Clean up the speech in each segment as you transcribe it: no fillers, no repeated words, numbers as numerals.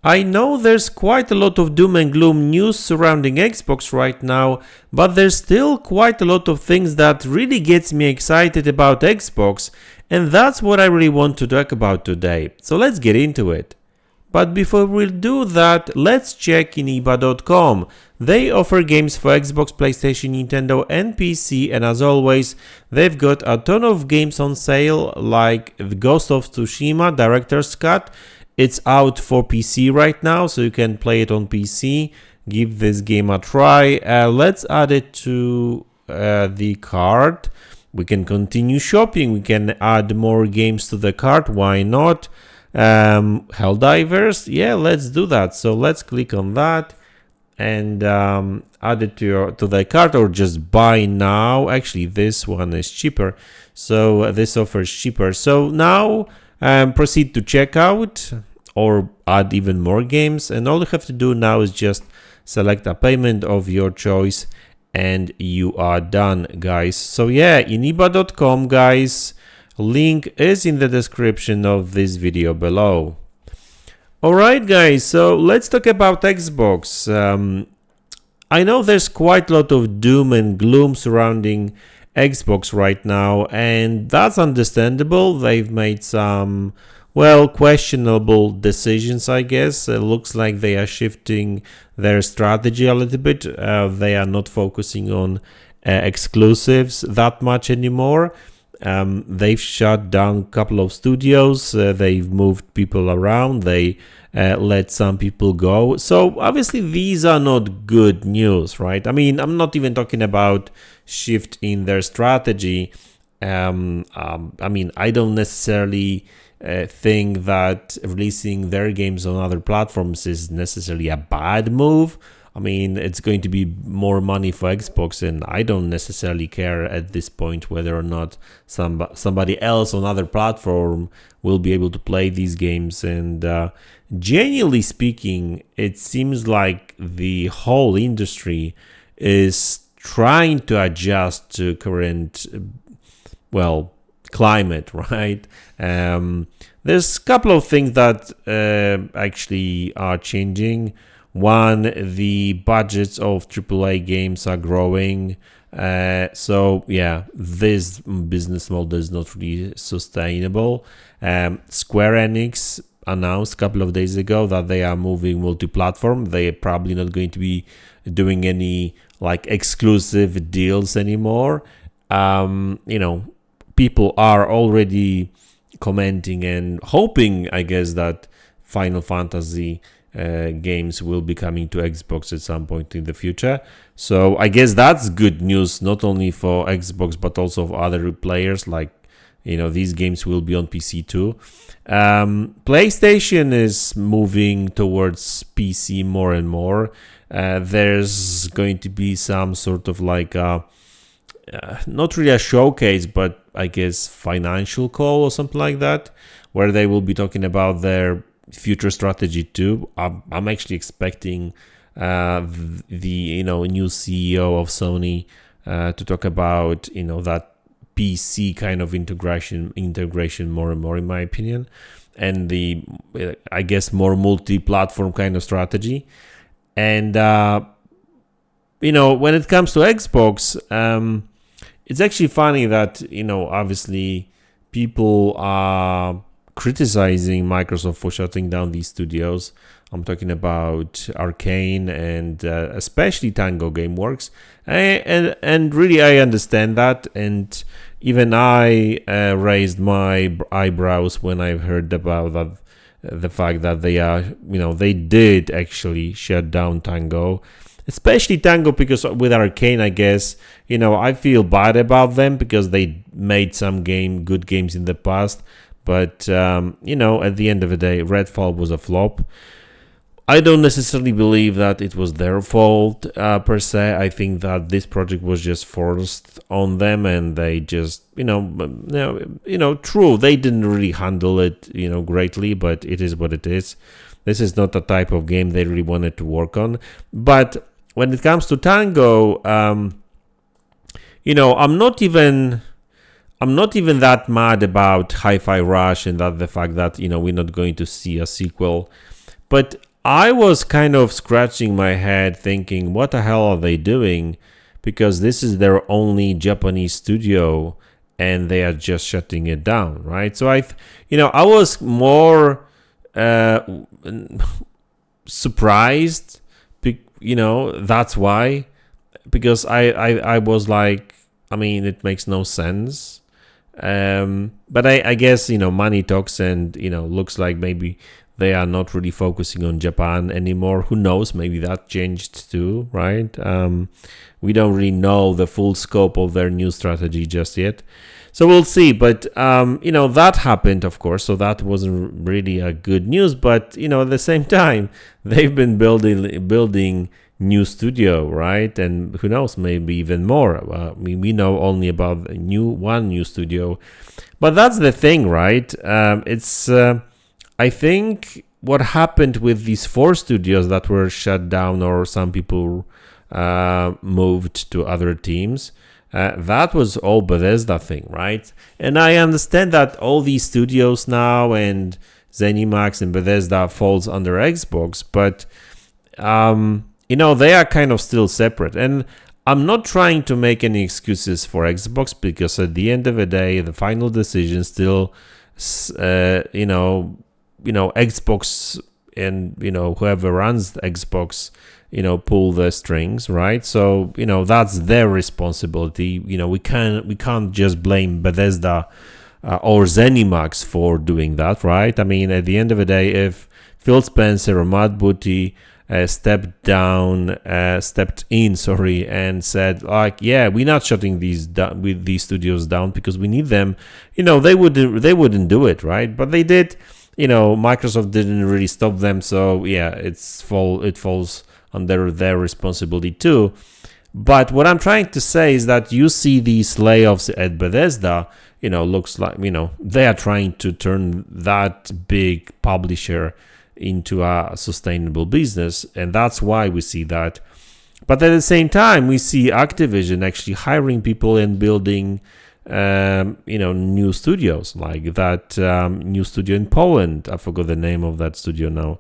I know there's quite a lot of doom and gloom news surrounding Xbox right now, but there's still quite a lot of things that really gets me excited about Xbox, and that's what I really want to talk about today. So let's get into it. But before we do that, let's check iniba.com. They offer games for Xbox, PlayStation, Nintendo and PC, and as always, they've got a ton of games on sale like The Ghost of Tsushima Director's Cut. It's out for PC right now, so you can play it on PC. Give this game a try. Let's add it to the cart. We can continue shopping. We can add more games to the cart. Why not? Helldivers, yeah, let's do that. So let's click on that and add it to the cart, or just buy now. Actually, this one is cheaper, so this offers cheaper. So now proceed to checkout or add even more games, and all you have to do now is just select a payment of your choice and you are done, guys. So yeah, iniba.com, guys. Link is in the description of this video below. Alright guys, so let's talk about Xbox. I know there's quite a lot of doom and gloom surrounding Xbox right now, and that's understandable. They've made some, well, questionable decisions, I guess. It looks like they are shifting their strategy a little bit. They are not focusing on exclusives that much anymore. They've shut down a couple of studios, they've moved people around, they let some people go. So obviously these are not good news, right? I mean, I'm not even talking about shift in their strategy. I mean, I don't necessarily think that releasing their games on other platforms is necessarily a bad move. I mean, it's going to be more money for Xbox, and I don't necessarily care at this point whether or not somebody else on other platform will be able to play these games. And genuinely speaking, it seems like the whole industry is trying to adjust to current, well, climate, right? There's a couple of things that actually are changing. One, the budgets of AAA games are growing. So yeah, this business model is not really sustainable. Square Enix announced a couple of days ago that they are moving multi-platform. They are probably not going to be doing any like exclusive deals anymore. You know, people are already commenting and hoping, I guess, that Final Fantasy games will be coming to Xbox at some point in the future. So I guess that's good news, not only for Xbox but also for other players. Like, you know, these games will be on PC too. PlayStation is moving towards PC more and more. There's going to be some sort of like not really a showcase, but I guess financial call or something like that, where they will be talking about their future strategy too. I'm actually expecting the new CEO of Sony to talk about that PC kind of integration more and more, in my opinion, and the I guess more multi-platform kind of strategy. And when it comes to Xbox, it's actually funny that obviously people are criticizing Microsoft for shutting down these studios. I'm talking about Arcane and especially Tango Gameworks, and really I understand that, and even I raised my eyebrows when I heard about that, the fact that they did actually shut down Tango, especially Tango, because with Arcane, I guess I feel bad about them because they made some good games in the past. But, at the end of the day, Redfall was a flop. I don't necessarily believe that it was their fault per se. I think that this project was just forced on them, and they just, true, they didn't really handle it, greatly, but it is what it is. This is not the type of game they really wanted to work on. But when it comes to Tango, I'm not even that mad about Hi-Fi Rush and that the fact that we're not going to see a sequel. But I was kind of scratching my head thinking, what the hell are they doing? Because this is their only Japanese studio and they are just shutting it down, right? So I was more surprised, that's why, because I was like, I mean, it makes no sense. But I guess, money talks, and, looks like maybe they are not really focusing on Japan anymore. Who knows? Maybe that changed too, right? We don't really know the full scope of their new strategy just yet. So we'll see. But, that happened, of course. So that wasn't really a good news. But, at the same time, they've been building new studio, right? And who knows, maybe even more. We know only about one new studio. But that's the thing, right? I think what happened with these 4 studios that were shut down, or some people moved to other teams, that was all Bethesda thing, right? And I understand that all these studios now and ZeniMax and Bethesda falls under Xbox, but they are kind of still separate. And I'm not trying to make any excuses for Xbox, because at the end of the day, the final decision still, Xbox and, whoever runs the Xbox, pull the strings, right? So, that's their responsibility. We can't just blame Bethesda or ZeniMax for doing that, right? I mean, at the end of the day, if Phil Spencer or Matt Booty stepped in, and said, like, yeah, we're not shutting these studios down because we need them, they wouldn't do it, right? But they did. Microsoft didn't really stop them, so yeah, it falls under their responsibility too. But what I'm trying to say is that you see these layoffs at Bethesda, looks like, they are trying to turn that big publisher into a sustainable business, and that's why we see that. But at the same time, we see Activision actually hiring people and building new studios, like that new studio in Poland. I forgot the name of that studio now.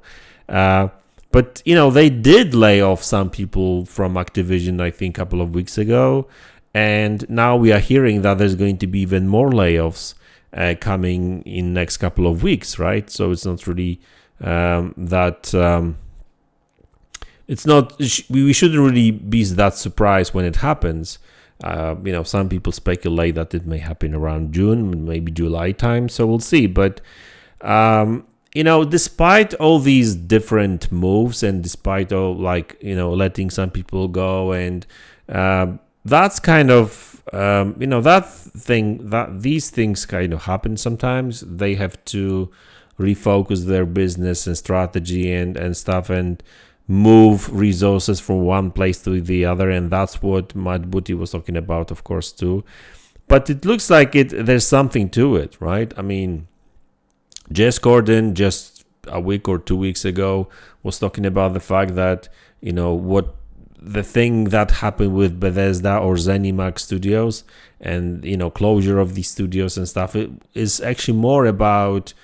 But they did lay off some people from Activision, I think, a couple of weeks ago, and now we are hearing that there's going to be even more layoffs coming in next couple of weeks, right? So it's not really it's not. We shouldn't really be that surprised when it happens. Some people speculate that it may happen around June, maybe July time. So we'll see. But despite all these different moves, and despite all, letting some people go, and that's kind of these things kind of happen sometimes. They have to refocus their business and strategy and stuff, and move resources from one place to the other, and that's what Matt Booty was talking about, of course, too. But it looks like there's something to it, right? I mean, Jez Corden just a week or 2 weeks ago was talking about the fact that what the thing that happened with Bethesda or ZeniMax Studios, and closure of these studios and stuff, it is actually more about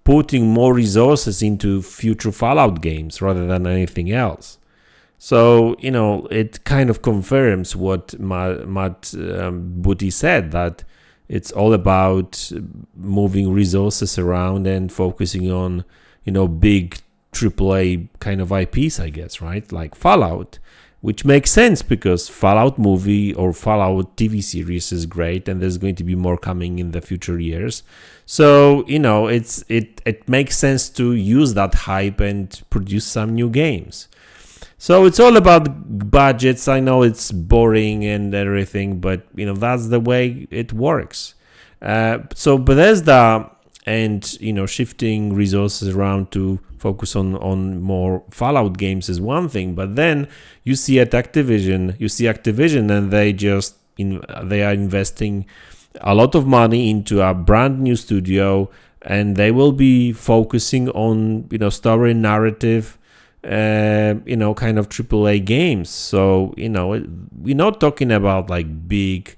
putting more resources into future Fallout games rather than anything else. So, it kind of confirms what Matt Booty said, that it's all about moving resources around and focusing on, big AAA kind of IPs, I guess, right? Like Fallout, which makes sense because Fallout movie or Fallout TV series is great, and there's going to be more coming in the future years. So, it makes sense to use that hype and produce some new games. So it's all about budgets. I know it's boring and everything, but that's the way it works. So Bethesda and shifting resources around to focus on more Fallout games is one thing, but then you see Activision, and they are investing a lot of money into a brand new studio, and they will be focusing on story narrative, kind of AAA games. So we're not talking about like big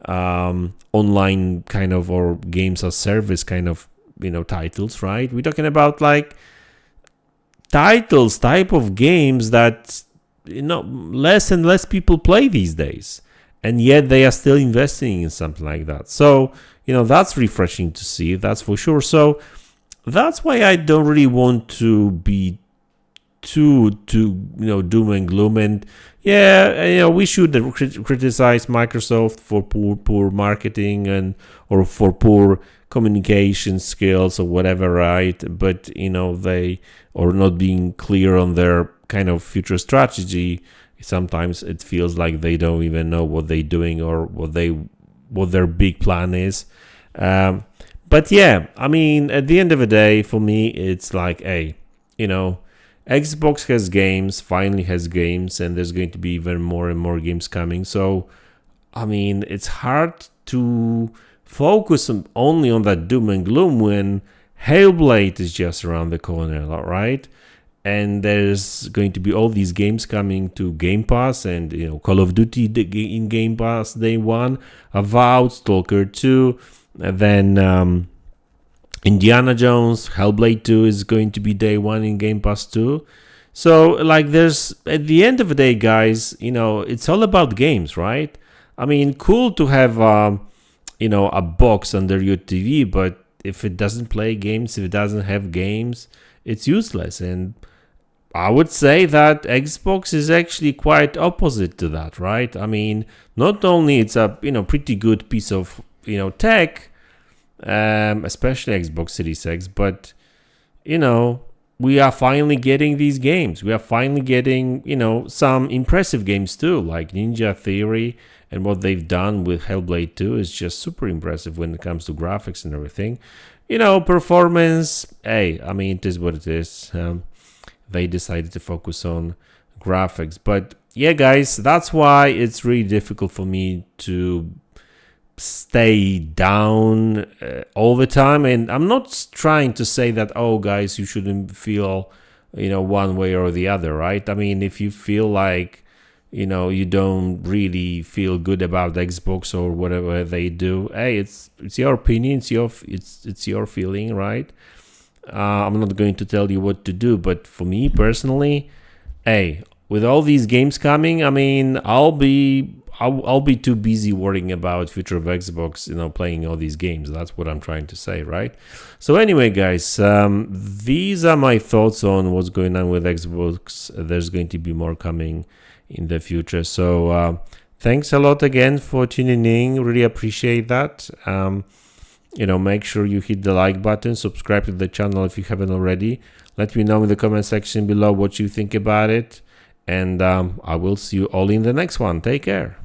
online kind of or games as service kind of titles, right? We're talking about like titles, type of games that less and less people play these days, and yet they are still investing in something like that. So that's refreshing to see, that's for sure. So that's why I don't really want to be too doom and gloom. And we should criticize Microsoft for poor marketing or for poor communication skills or whatever, right? But they are not being clear on their kind of future strategy. Sometimes it feels like they don't even know what they're doing or what their big plan is. But yeah, I mean, at the end of the day, for me, it's like, hey, Xbox has games, finally has games, and there's going to be even more and more games coming. So, I mean, it's hard to focus only on that doom and gloom when Hellblade is just around the corner, right? And there's going to be all these games coming to Game Pass, and Call of Duty in Game Pass day one, Avowed, Stalker 2, and then Indiana Jones, Hellblade 2 is going to be day one in Game Pass too. So like there's, at the end of the day, guys, it's all about games, right? I mean, cool to have a box under your TV, but if it doesn't play games, if it doesn't have games, it's useless. And I would say that Xbox is actually quite opposite to that, right? I mean, not only it's a pretty good piece of tech, especially Xbox Series X, but we are finally getting these games. We are finally getting some impressive games too, like Ninja Theory, and what they've done with Hellblade 2 is just super impressive when it comes to graphics and everything. Performance, hey, I mean, it is what it is. They decided to focus on graphics, but yeah, guys, that's why it's really difficult for me to stay down all the time. And I'm not trying to say that, oh guys, you shouldn't feel one way or the other, right? I mean, if you feel like you don't really feel good about Xbox or whatever they do, hey, it's your opinion, it's your feeling, right? I'm not going to tell you what to do, but for me personally, hey, with all these games coming, I mean, I'll be too busy worrying about future of Xbox, playing all these games. That's what I'm trying to say, right? So anyway, guys, these are my thoughts on what's going on with Xbox. There's going to be more coming in the future. So thanks a lot again for tuning in. Really appreciate that. Make sure you hit the like button, subscribe to the channel if you haven't already. Let me know in the comment section below what you think about it. And I will see you all in the next one. Take care.